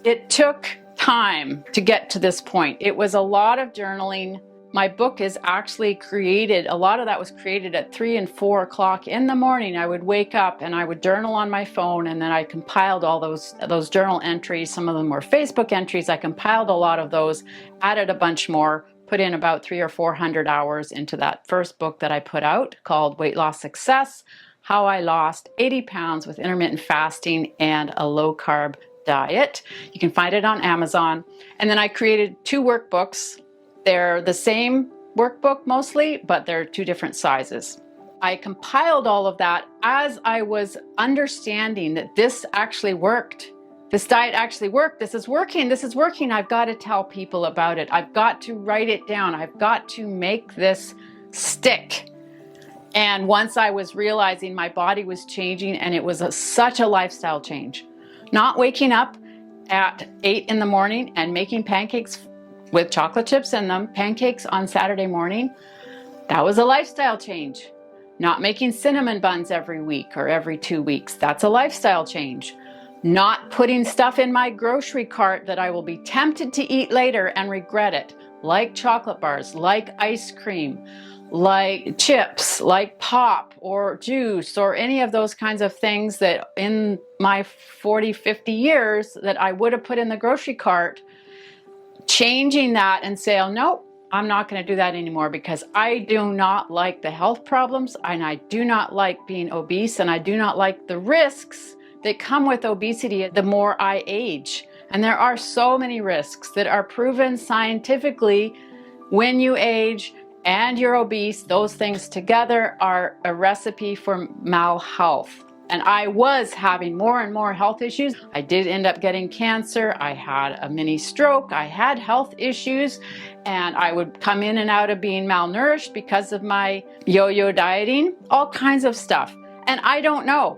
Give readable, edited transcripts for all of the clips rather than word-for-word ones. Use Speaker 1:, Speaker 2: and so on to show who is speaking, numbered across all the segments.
Speaker 1: It took time to get to this point. It was a lot of journaling. My book is actually created, a lot of that was created at 3 and 4 o'clock in the morning. I would wake up and I would journal on my phone, and then I compiled all those journal entries. Some of them were Facebook entries. I compiled a lot of those, added a bunch more, put in about 300 or 400 hours into that first book that I put out called Weight Loss Success: How I Lost 80 Pounds with Intermittent Fasting and a Low Carb Diet. You can find it on Amazon. And then I created 2 workbooks. They're the same workbook mostly, but they're 2 different sizes. I compiled all of that as I was understanding that this actually worked. This diet actually worked. This is working. This is working. I've got to tell people about it. I've got to write it down. I've got to make this stick. And once I was realizing my body was changing, and it was such a lifestyle change. Not waking up at 8 in the morning and making pancakes with chocolate chips in them, pancakes on Saturday morning, that was a lifestyle change. Not making cinnamon buns every week or every 2 weeks, that's a lifestyle change. Not putting stuff in my grocery cart that I will be tempted to eat later and regret it, like chocolate bars, like ice cream, like chips, like pop or juice or any of those kinds of things that in my 40, 50 years that I would have put in the grocery cart. Changing that and say, oh, no, I'm not going to do that anymore, because I do not like the health problems, and I do not like being obese, and I do not like the risks that come with obesity the more I age. And there are so many risks that are proven scientifically. When you age and you're obese, those things together are a recipe for malhealth. And I was having more and more health issues. I did end up getting cancer. I had a mini stroke. I had health issues, and I would come in and out of being malnourished because of my yo-yo dieting, all kinds of stuff. And I don't know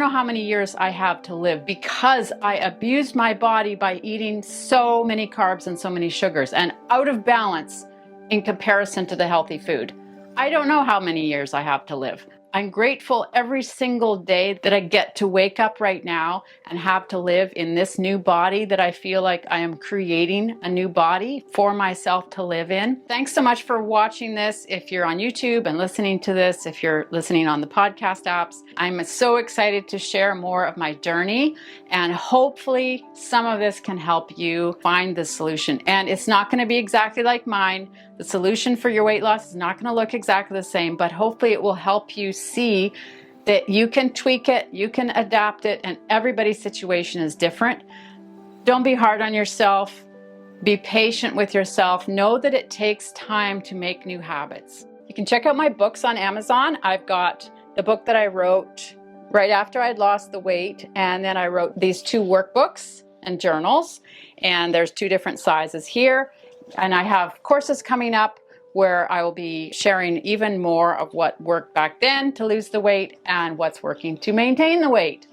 Speaker 1: how many years I have to live, because I abused my body by eating so many carbs and so many sugars and out of balance in comparison to the healthy food. I don't know how many years I have to live. I'm grateful every single day that I get to wake up right now and have to live in this new body that I feel like I am creating a new body for myself to live in. Thanks so much for watching this. If you're on YouTube and listening to this, if you're listening on the podcast apps, I'm so excited to share more of my journey, and hopefully some of this can help you find the solution. And it's not going to be exactly like mine. The solution for your weight loss is not going to look exactly the same, but hopefully it will help you see that you can tweak it, you can adapt it, and everybody's situation is different. Don't be hard on yourself. Be patient with yourself. Know that it takes time to make new habits. You can check out my books on Amazon. I've got the book that I wrote right after I'd lost the weight, and then I wrote these 2 workbooks and journals, and there's 2 different sizes here. And I have courses coming up where I will be sharing even more of what worked back then to lose the weight and what's working to maintain the weight.